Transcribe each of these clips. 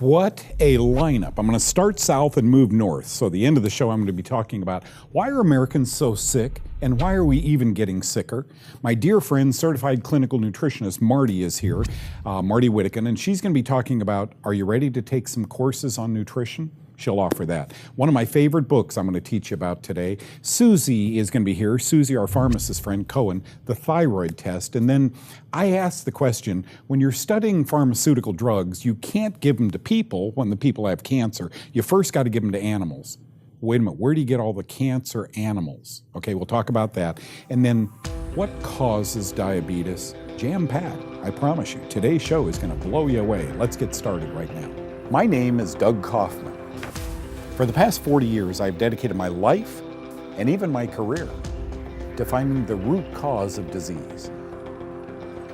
What a lineup. I'm going to start south and move north. So at the end of the show, I'm going to be talking about why are Americans so sick and why are we even getting sicker? My dear friend, certified clinical nutritionist Martie is here, Martie Whittekin, and she's going to be talking about, are you ready to take some courses on nutrition? She'll offer that. One of my favorite books I'm going to teach you about today. Susie is going to be here. Susie, our pharmacist friend, Cohen, the thyroid test. And then I asked the question, when you're studying pharmaceutical drugs, you can't give them to people when the people have cancer. You first got to give them to animals. Wait a minute, where do you get all the cancer animals? Okay, we'll talk about that. And then what causes diabetes? Jam-packed, I promise you. Today's show is going to blow you away. Let's get started right now. My name is Doug Kaufmann. For the past 40 years, I've dedicated my life and even my career to finding the root cause of disease.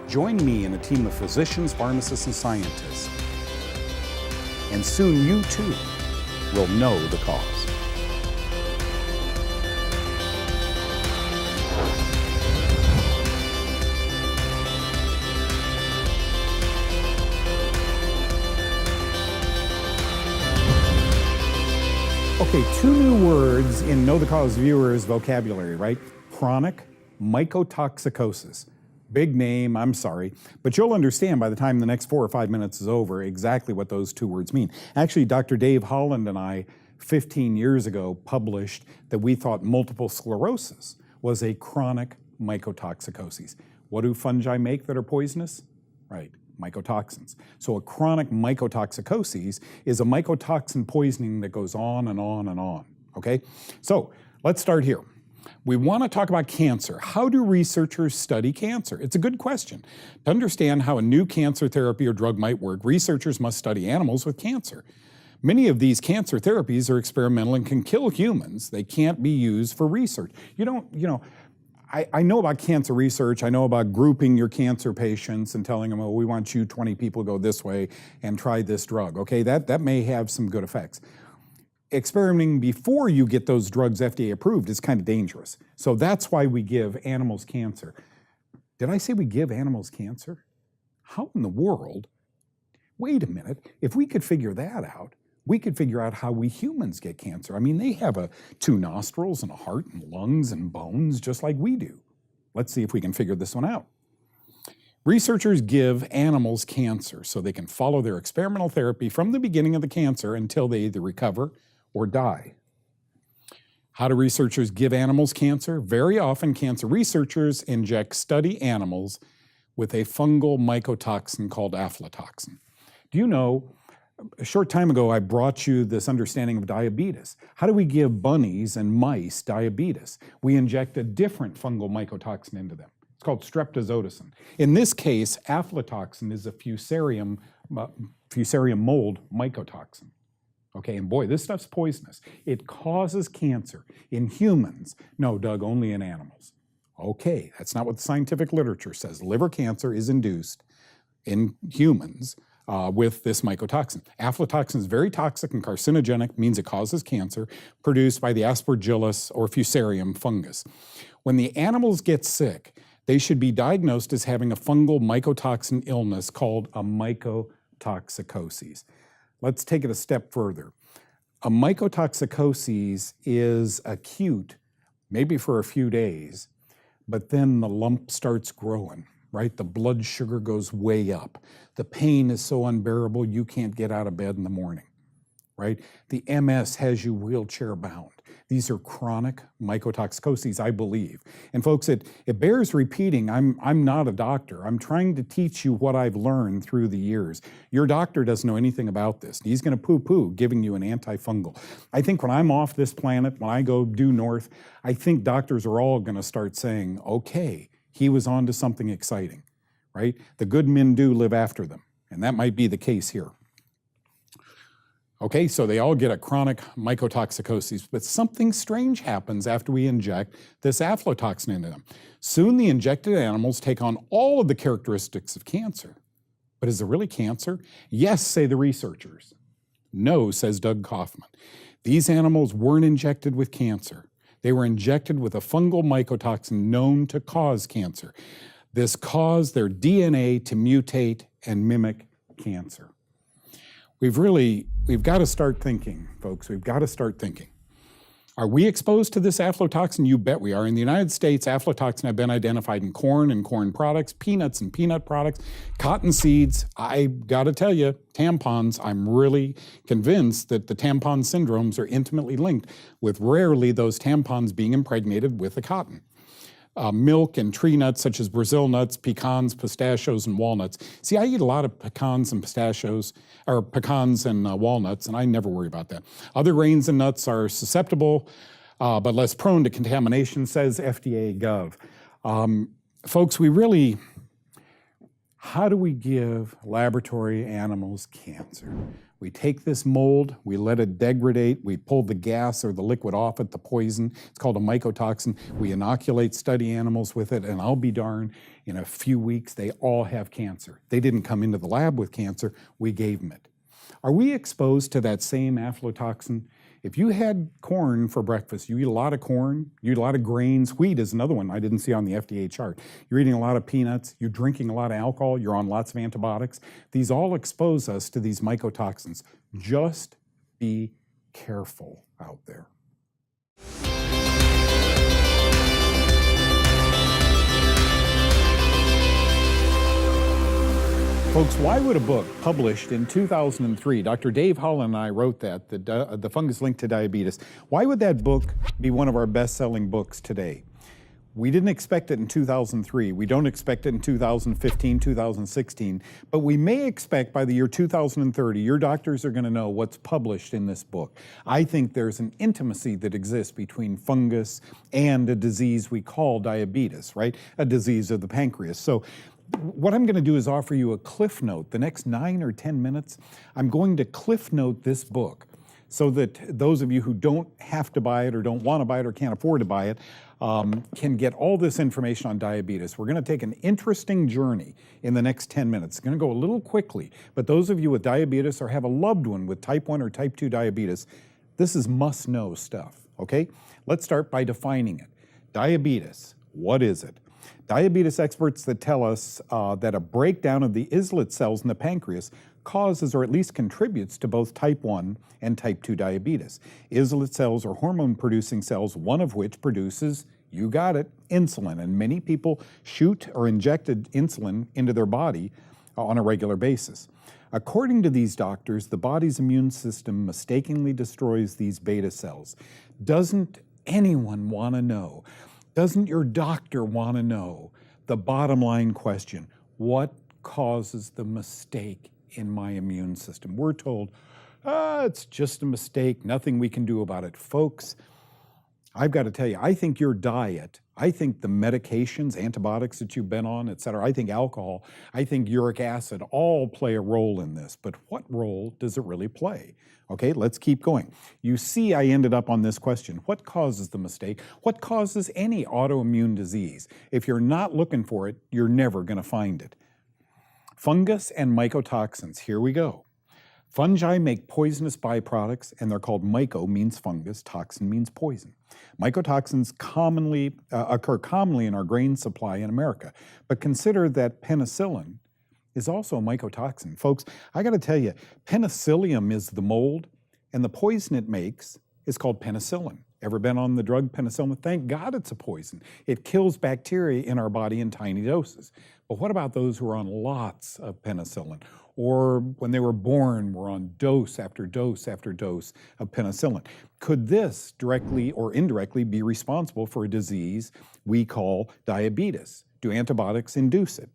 Join me in a team of physicians, pharmacists, and scientists, and soon you too will know the cause. Okay, two new words in Know the Cause viewers' vocabulary, right? Chronic mycotoxicosis. Big name, I'm sorry, but you'll understand by the time the next 4 or 5 minutes is over exactly what those two words mean. Actually, Dr. Dave Holland and I, 15 years ago, published that we thought multiple sclerosis was a chronic mycotoxicosis. What do fungi make that are poisonous? Right. Mycotoxins. So a chronic mycotoxicosis is a mycotoxin poisoning that goes on and on and on, okay? So let's start here. We want to talk about cancer. How do researchers study cancer? It's a good question. To understand how a new cancer therapy or drug might work, researchers must study animals with cancer. Many of these cancer therapies are experimental and can kill humans. They can't be used for research. I know about cancer research. I know about grouping your cancer patients and telling them, oh, we want you 20 people to go this way and try this drug. Okay, that may have some good effects. Experimenting before you get those drugs FDA approved is kind of dangerous. So that's why we give animals cancer. Did I say we give animals cancer? How in the world? Wait a minute. If we could figure that out, we could figure out how we humans get cancer. I mean, they have two nostrils and a heart and lungs and bones just like we do. Let's see if we can figure this one out. Researchers give animals cancer so they can follow their experimental therapy from the beginning of the cancer until they either recover or die. How do researchers give animals cancer? Very often, cancer researchers inject study animals with a fungal mycotoxin called aflatoxin. Do you know, a short time ago, I brought you this understanding of diabetes. How do we give bunnies and mice diabetes? We inject a different fungal mycotoxin into them. It's called streptozotocin. In this case, aflatoxin is a fusarium mold mycotoxin. Okay, and boy, this stuff's poisonous. It causes cancer in humans. No, Doug, only in animals. Okay, that's not what the scientific literature says. Liver cancer is induced in humans with this mycotoxin. Aflatoxin is very toxic and carcinogenic, means it causes cancer, produced by the Aspergillus or fusarium fungus. When the animals get sick, they should be diagnosed as having a fungal mycotoxin illness called a mycotoxicosis. Let's take it a step further. A mycotoxicosis is acute, maybe for a few days, but then the lump starts growing. Right? The blood sugar goes way up. The pain is so unbearable you can't get out of bed in the morning, right? The MS has you wheelchair bound. These are chronic mycotoxicoses, I believe. And folks, it bears repeating. I'm not a doctor. I'm trying to teach you what I've learned through the years. Your doctor doesn't know anything about this. He's going to poo-poo giving you an antifungal. I think when I'm off this planet, when I go due north, I think doctors are all going to start saying, okay, he was on to something exciting, right? The good men do live after them, and that might be the case here. Okay, so they all get a chronic mycotoxicosis, but something strange happens after we inject this aflatoxin into them. Soon the injected animals take on all of the characteristics of cancer. But is it really cancer? Yes, say the researchers. No, says Doug Kaufmann. These animals weren't injected with cancer. They were injected with a fungal mycotoxin known to cause cancer. This caused their DNA to mutate and mimic cancer. we've got to start thinking, folks. We've got to start thinking. Are we exposed to this aflatoxin? You bet we are. In the United States, aflatoxin have been identified in corn and corn products, peanuts and peanut products, cotton seeds. I got to tell you, tampons, I'm really convinced that the tampon syndromes are intimately linked with rarely those tampons being impregnated with the cotton. Milk and tree nuts such as Brazil nuts, pecans, pistachios, and walnuts. See, I eat a lot of pecans and pistachios, or pecans and walnuts, and I never worry about that. Other grains and nuts are susceptible, but less prone to contamination, says FDA Gov. Folks, how do we give laboratory animals cancer? We take this mold, we let it degrade, we pull the gas or the liquid off it, the poison. It's called a mycotoxin. We inoculate study animals with it, and I'll be darned, in a few weeks, they all have cancer. They didn't come into the lab with cancer, we gave them it. Are we exposed to that same aflatoxin? If you had corn for breakfast, you eat a lot of corn, you eat a lot of grains. Wheat is another one I didn't see on the FDA chart. You're eating a lot of peanuts, you're drinking a lot of alcohol, you're on lots of antibiotics. These all expose us to these mycotoxins. Just be careful out there. Folks, why would a book published in 2003, Dr. Dave Holland and I wrote that, The Fungus Linked to Diabetes, why would that book be one of our best-selling books today? We didn't expect it in 2003, we don't expect it in 2015, 2016, but we may expect by the year 2030, your doctors are gonna know what's published in this book. I think there's an intimacy that exists between fungus and a disease we call diabetes, right? A disease of the pancreas. So what I'm going to do is offer you a cliff note. The next 9 or 10 minutes, I'm going to cliff note this book so that those of you who don't have to buy it or don't want to buy it or can't afford to buy it can get all this information on diabetes. We're going to take an interesting journey in the next 10 minutes. It's going to go a little quickly, but those of you with diabetes or have a loved one with type 1 or type 2 diabetes, this is must-know stuff, okay? Let's start by defining it. Diabetes, what is it? Diabetes experts that tell us that a breakdown of the islet cells in the pancreas causes or at least contributes to both type 1 and type 2 diabetes. Islet cells are hormone-producing cells, one of which produces, you got it, insulin. And many people shoot or injected insulin into their body on a regular basis. According to these doctors, the body's immune system mistakenly destroys these beta cells. Doesn't anyone want to know? Doesn't your doctor want to know the bottom line question? What causes the mistake in my immune system? We're told, it's just a mistake, nothing we can do about it. Folks, I've got to tell you, I think your diet, I think the medications, antibiotics that you've been on, et cetera, I think alcohol, I think uric acid all play a role in this. But what role does it really play? Okay, let's keep going. You see, I ended up on this question. What causes the mistake? What causes any autoimmune disease? If you're not looking for it, you're never going to find it. Fungus and mycotoxins, here we go. Fungi make poisonous byproducts, and they're called myco, means fungus, toxin means poison. Mycotoxins occur commonly in our grain supply in America, but consider that penicillin is also a mycotoxin. Folks, I got to tell you, penicillium is the mold, and the poison it makes is called penicillin. Ever been on the drug penicillin? Thank God it's a poison. It kills bacteria in our body in tiny doses. But what about those who are on lots of penicillin? Or when they were born, were on dose after dose after dose of penicillin? Could this directly or indirectly be responsible for a disease we call diabetes? Do antibiotics induce it?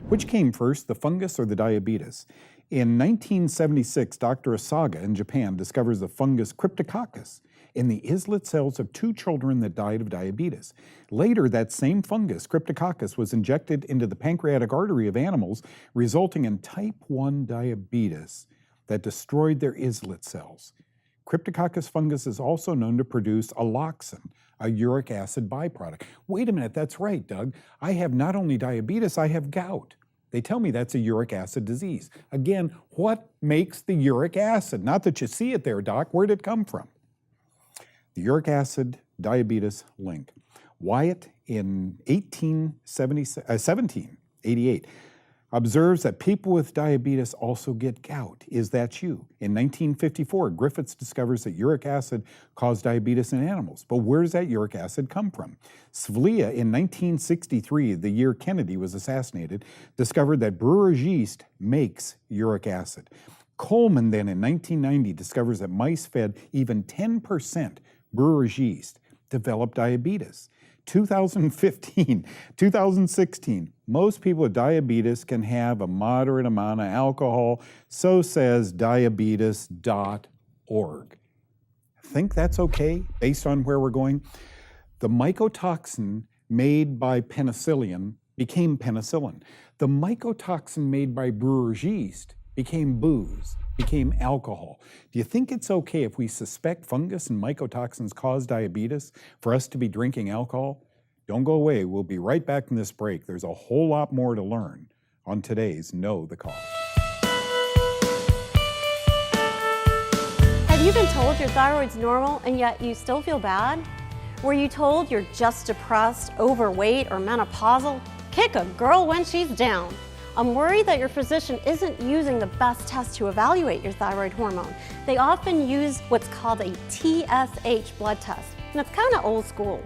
Which came first, the fungus or the diabetes? In 1976, Dr. Asaga in Japan discovers the fungus Cryptococcus in the islet cells of 2 children that died of diabetes. Later, that same fungus, Cryptococcus, was injected into the pancreatic artery of animals, resulting in type 1 diabetes that destroyed their islet cells. Cryptococcus fungus is also known to produce alloxin, a uric acid byproduct. Wait a minute, that's right, Doug. I have not only diabetes, I have gout. They tell me that's a uric acid disease. Again, what makes the uric acid? Not that you see it there, Doc. Where did it come from? The uric acid diabetes link. Wyatt in 1788 observes that people with diabetes also get gout. Is that you? In 1954, Griffiths discovers that uric acid caused diabetes in animals. But where does that uric acid come from? Svlia, in 1963, the year Kennedy was assassinated, discovered that brewer's yeast makes uric acid. Coleman then in 1990 discovers that mice fed even 10% brewer's yeast developed diabetes. 2015, 2016, most people with diabetes can have a moderate amount of alcohol, so says diabetes.org. Think that's okay based on where we're going? The mycotoxin made by penicillin became penicillin. The mycotoxin made by brewer's yeast became booze, became alcohol. Do you think it's okay if we suspect fungus and mycotoxins cause diabetes for us to be drinking alcohol? Don't go away. We'll be right back from this break. There's a whole lot more to learn on today's Know the Cause. Have you been told your thyroid's normal and yet you still feel bad? Were you told you're just depressed, overweight, or menopausal? Kick a girl when she's down. I'm worried that your physician isn't using the best test to evaluate your thyroid hormone. They often use what's called a TSH blood test, and it's kind of old school.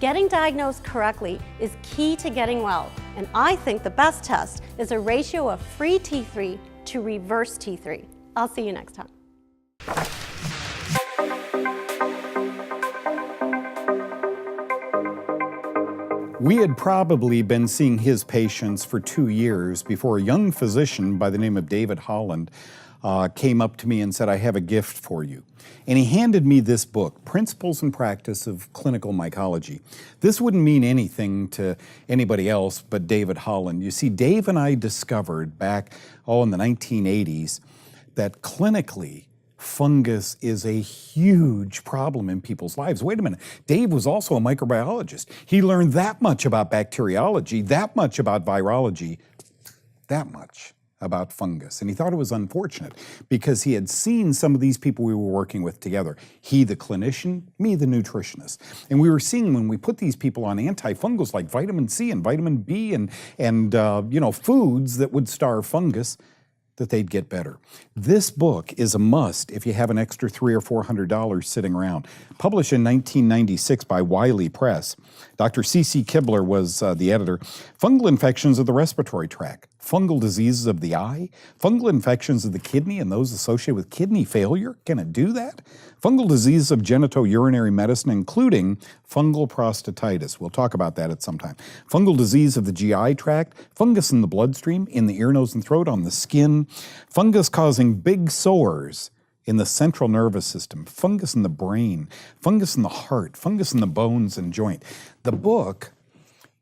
Getting diagnosed correctly is key to getting well, and I think the best test is a ratio of free T3 to reverse T3. I'll see you next time. We had probably been seeing his patients for 2 years before a young physician by the name of David Holland came up to me and said, I have a gift for you. And he handed me this book, Principles and Practice of Clinical Mycology. This wouldn't mean anything to anybody else but David Holland. You see, Dave and I discovered back, in the 1980s that clinically, fungus is a huge problem in people's lives. Wait a minute, Dave was also a microbiologist. He learned that much about bacteriology, that much about virology, that much about fungus. And he thought it was unfortunate because he had seen some of these people we were working with together. He, the clinician, me, the nutritionist. And we were seeing when we put these people on antifungals like vitamin C and vitamin B and foods that would starve fungus, that they'd get better. This book is a must if you have an extra $300 or $400 sitting around. Published in 1996 by Wiley Press. Dr. C.C. Kibler was the editor. Fungal infections of the respiratory tract, fungal diseases of the eye, fungal infections of the kidney and those associated with kidney failure. Can it do that? Fungal diseases of genitourinary medicine, including fungal prostatitis. We'll talk about that at some time. Fungal disease of the GI tract, fungus in the bloodstream, in the ear, nose, and throat, on the skin, fungus causing big sores in the central nervous system, fungus in the brain, fungus in the heart, fungus in the bones and joint. The book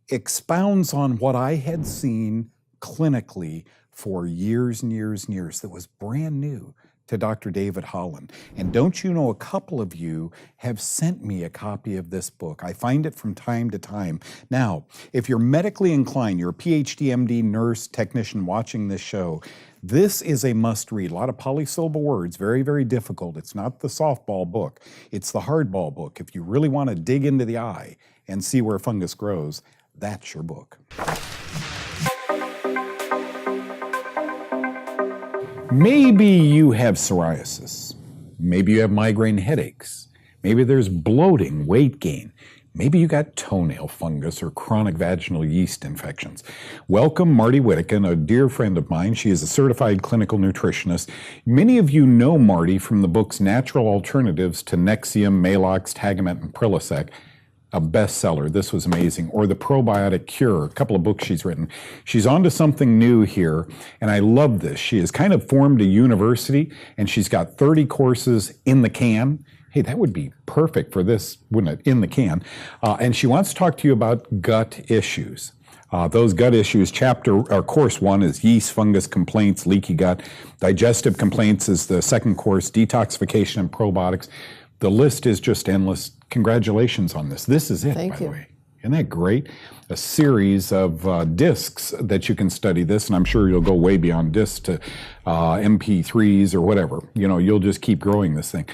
expounds on what I had seen clinically for years and years and years that was brand new to Dr. David Holland. And don't you know, a couple of you have sent me a copy of this book. I find it from time to time. Now, if you're medically inclined, you're a PhD, MD, nurse, technician watching this show, this is a must-read. A lot of polysyllable words, very, very difficult. It's not the softball book. It's the hardball book. If you really want to dig into the eye and see where fungus grows, that's your book. Maybe you have psoriasis. Maybe you have migraine headaches. Maybe there's bloating, weight gain. Maybe you got toenail fungus or chronic vaginal yeast infections. Welcome Martie Whittekin, a dear friend of mine. She is a certified clinical nutritionist. Many of you know Martie from the books Natural Alternatives to Nexium, Maalox, Tagamet, and Prilosec, a bestseller. This was amazing. Or The Probiotic Cure, a couple of books she's written. She's onto something new here, and I love this. She has kind of formed a university, and she's got 30 courses in the can. Hey, that would be perfect for this, wouldn't it? In the can. And she wants to talk to you about gut issues. Those gut issues, course 1 is yeast, fungus complaints, leaky gut. Digestive complaints is the second course, detoxification and probiotics. The list is just endless. Congratulations on this. This is it, by the way. Isn't that great? A series of discs that you can study this, and I'm sure you'll go way beyond discs to MP3s or whatever. You know, you'll just keep growing this thing.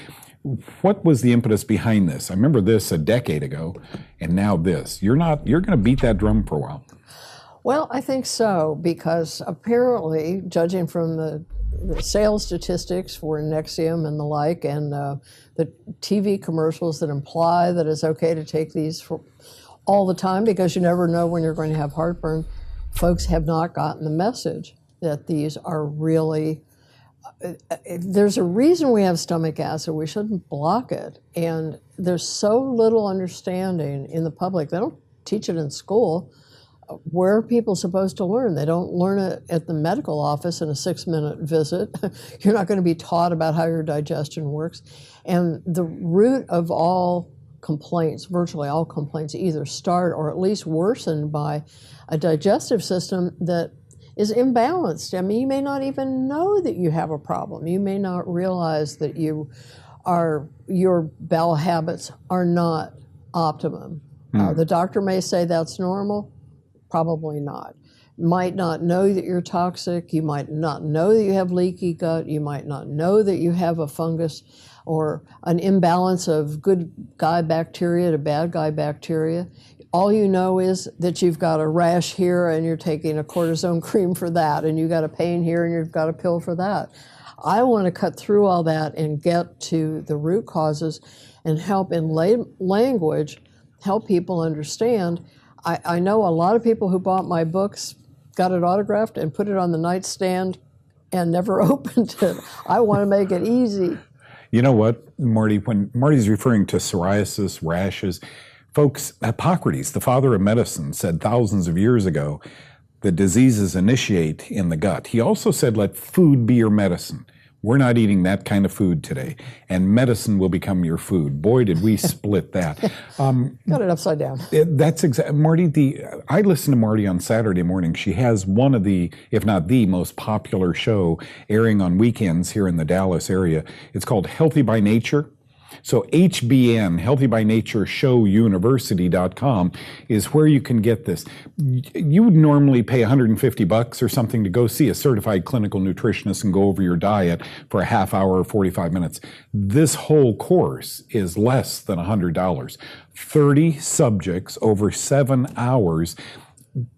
What was the impetus behind this? I remember this a decade ago, and now this. You're going to beat that drum for a while. Well, I think so, because apparently, judging from the sales statistics for Nexium and the like, and the TV commercials that imply that it's okay to take these for all the time because you never know when you're going to have heartburn, folks have not gotten the message that these are really, there's a reason we have stomach acid. We shouldn't block it. And there's so little understanding in the public. They don't teach it in school. Where are people supposed to learn? They don't learn it at the medical office in a 6-minute visit. You're not going to be taught about how your digestion works. And the root of all complaints, virtually all complaints, either start or at least worsen by a digestive system that is imbalanced. I mean, you may not even know that you have a problem. You may not realize that your bowel habits are not optimum. The doctor may say that's normal. Probably not. Might not know that you're toxic. You might not know that you have leaky gut. You might not know that you have a fungus or an imbalance of good guy bacteria to bad guy bacteria. All you know is that you've got a rash here and you're taking a cortisone cream for that, and you've got a pain here and you've got a pill for that. I want to cut through all that and get to the root causes and help in language, help people understand. I know a lot of people who bought my books, got it autographed and put it on the nightstand and never opened it. I want to make it easy. You know what, Martie, when Martie's referring to psoriasis, rashes, folks, Hippocrates, the father of medicine, said thousands of years ago that diseases initiate in the gut. He also said, let food be your medicine. We're not eating that kind of food today, and medicine will become your food. Boy, did we split that. Got it upside down. That's exactly, Martie, I listen to Martie on Saturday morning. She has one of the, if not the most popular show airing on weekends here in the Dallas area. It's called Healthy by Nature. So HBN, Healthy by Nature Show University.com is where you can get this. You would normally pay $150 or something to go see a certified clinical nutritionist and go over your diet for a half hour or 45 minutes. This whole course is less than $100. 30 subjects over 7 hours.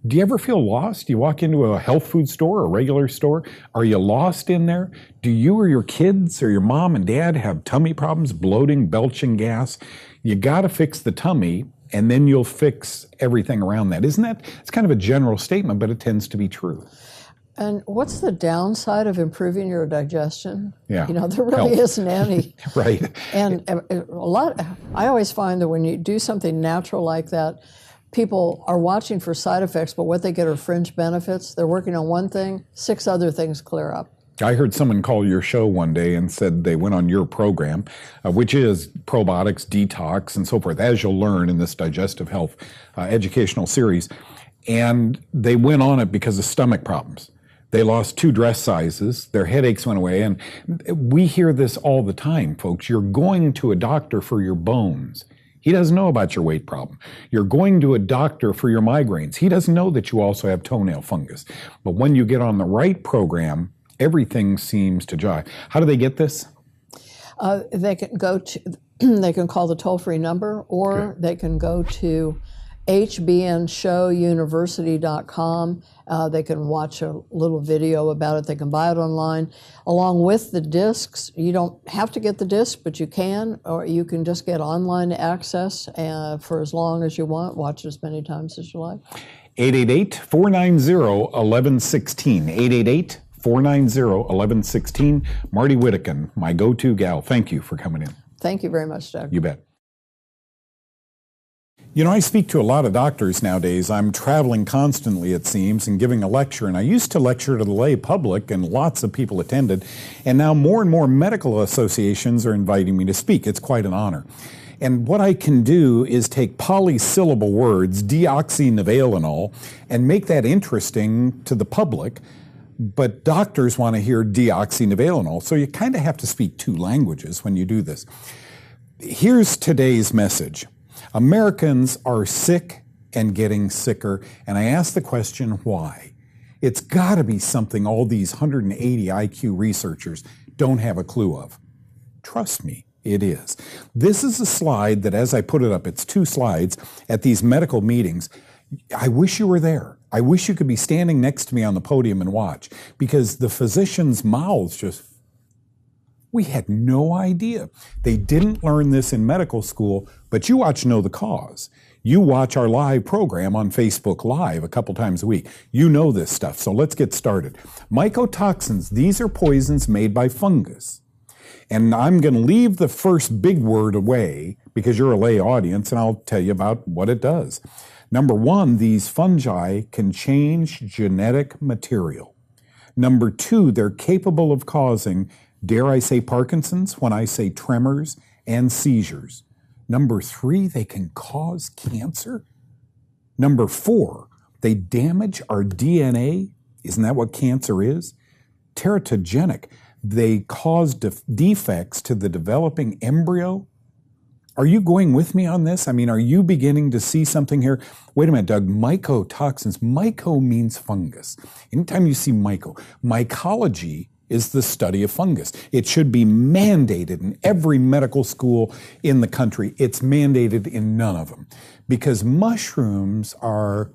Do you ever feel lost? You walk into a health food store, a regular store. Are you lost in there? Do you or your kids or your mom and dad have tummy problems, bloating, belching gas? You got to fix the tummy, and then you'll fix everything around that. Isn't that? It's kind of a general statement, but it tends to be true. And what's the downside of improving your digestion? Yeah. You know, there really isn't any. Right. And I always find that when you do something natural like that, people are watching for side effects, but what they get are fringe benefits. They're working on one thing, 6 other things clear up. I heard someone call your show one day and said they went on your program, which is probiotics, detox, and so forth, as you'll learn in this digestive health educational series. And they went on it because of stomach problems. They lost 2 dress sizes, their headaches went away, and we hear this all the time, folks. You're going to a doctor for your bones. He doesn't know about your weight problem. You're going to a doctor for your migraines. He doesn't know that you also have toenail fungus. But when you get on the right program, everything seems to jive. How do they get this? They can go to, they can call the toll-free number, or they can go to hbnshowuniversity.com. They can watch a little video about it. They can buy it online. Along with the discs, you don't have to get the disc, but you can, or you can just get online access for as long as you want. Watch it as many times as you like. 888-490-1116. 888-490-1116. Martie Whittekin, my go-to gal. Thank you for coming in. Thank you very much, Doug. You bet. You know, I speak to a lot of doctors nowadays. I'm traveling constantly, it seems, and giving a lecture. And I used to lecture to the lay public, and lots of people attended. And now more and more medical associations are inviting me to speak. It's quite an honor. And what I can do is take polysyllable words, deoxynivalenol, and make that interesting to the public. But doctors want to hear deoxynivalenol, so you kind of have to speak 2 languages when you do this. Here's today's message. Americans are sick and getting sicker, and I ask the question, why? It's got to be something all these 180 IQ researchers don't have a clue of. Trust me, it is. This is a slide that, as I put it up, it's 2 slides at these medical meetings. I wish you were there. I wish you could be standing next to me on the podium and watch, because the physicians' mouths just, we had no idea. They didn't learn this in medical school, but you watch Know the Cause. You watch our live program on Facebook Live a couple times a week. You know this stuff, so let's get started. Mycotoxins, these are poisons made by fungus. And I'm going to leave the first big word away because you're a lay audience, and I'll tell you about what it does. Number one, these fungi can change genetic material. Number two, they're capable of causing, dare I say Parkinson's, when I say tremors and seizures. Number three, they can cause cancer. Number four, they damage our DNA. Isn't that what cancer is? Teratogenic. They cause defects to the developing embryo. Are you going with me on this? I mean, are you beginning to see something here? Wait a minute, Doug. Mycotoxins. Myco means fungus. Anytime you see mycology is the study of fungus. It should be mandated in every medical school in the country. It's mandated in none of them because mushrooms are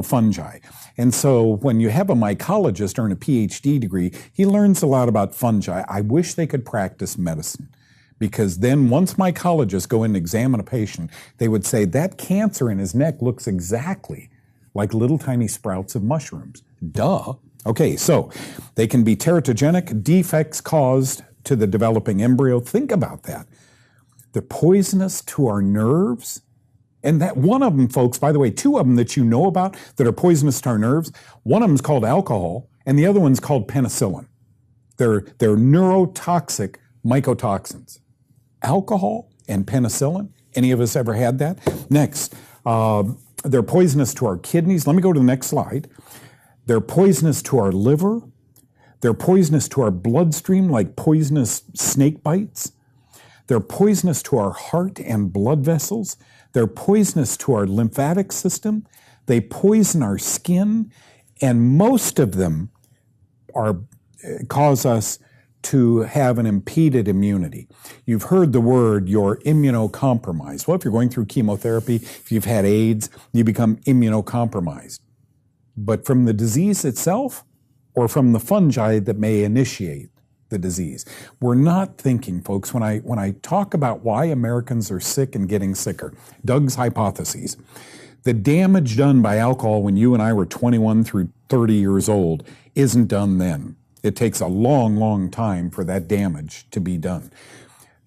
fungi. And so when you have a mycologist earn a PhD degree, he learns a lot about fungi. I wish they could practice medicine, because then once mycologists go in and examine a patient, they would say that cancer in his neck looks exactly like little tiny sprouts of mushrooms. Duh. Okay, so they can be teratogenic, defects caused to the developing embryo. Think about that. They're poisonous to our nerves. And that one of them, folks, by the way, two of them that you know about that are poisonous to our nerves, one of them is called alcohol, and the other one's called penicillin. They're neurotoxic mycotoxins. Alcohol and penicillin. Any of us ever had that? Next, they're poisonous to our kidneys. Let me go to the next slide. They're poisonous to our liver. They're poisonous to our bloodstream, like poisonous snake bites. They're poisonous to our heart and blood vessels. They're poisonous to our lymphatic system. They poison our skin, and most of them cause us to have an impeded immunity. You've heard the word, you're immunocompromised. Well, if you're going through chemotherapy, if you've had AIDS, you become immunocompromised. But from the disease itself or from the fungi that may initiate the disease? We're not thinking, folks, when I talk about why Americans are sick and getting sicker, Doug's hypotheses, the damage done by alcohol when you and I were 21 through 30 years old isn't done then. It takes a long, long time for that damage to be done.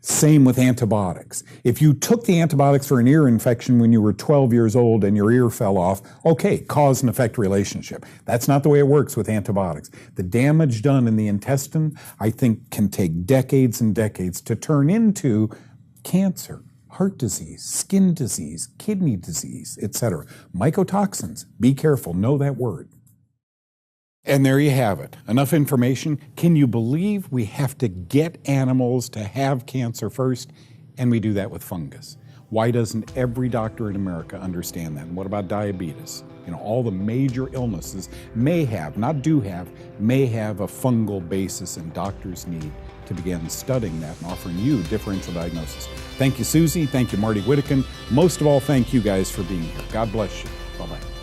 Same with antibiotics. If you took the antibiotics for an ear infection when you were 12 years old and your ear fell off, okay, cause and effect relationship. That's not the way it works with antibiotics. The damage done in the intestine, I think, can take decades and decades to turn into cancer, heart disease, skin disease, kidney disease, etc. Mycotoxins, be careful, know that word. And there you have it. Enough information. Can you believe we have to get animals to have cancer first? And we do that with fungus. Why doesn't every doctor in America understand that? And what about diabetes? All the major illnesses may have, not do have, may have a fungal basis, and doctors need to begin studying that and offering you differential diagnosis. Thank you, Susie. Thank you, Martie Whittekin. Most of all, thank you guys for being here. God bless you. Bye-bye.